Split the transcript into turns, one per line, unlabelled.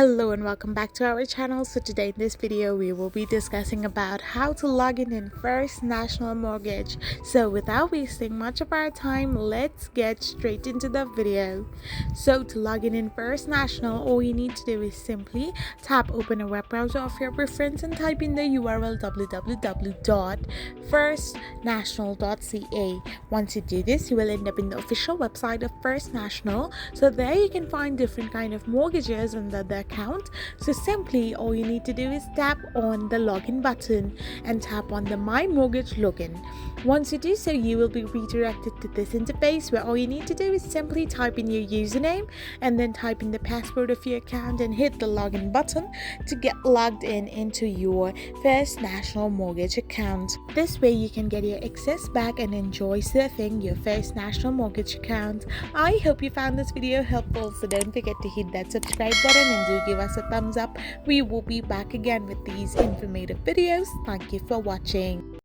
Hello and welcome back to our channel. So today in this video we will be discussing about how to log in First National Mortgage. So without wasting much of our time, let's get straight into the video. So to log in First National, all you need to do is simply tap open a web browser of your preference and type in the URL www.firstnational.ca. Once you do this, you will end up in the official website of First National. So there you can find different kind of mortgages under the account. So simply all you need to do is tap on the login button and tap on the My Mortgage login. Once you do so, you will be redirected to this interface where all you need to do is simply type in your username and then type in the password of your account and hit the login button to get logged in into your First National Mortgage account. This way you can get your access back and enjoy surfing your First National Mortgage account. I hope you found this video helpful, so don't forget to hit that subscribe button and do give us a thumbs up. We will be back again with these informative videos. Thank you for watching.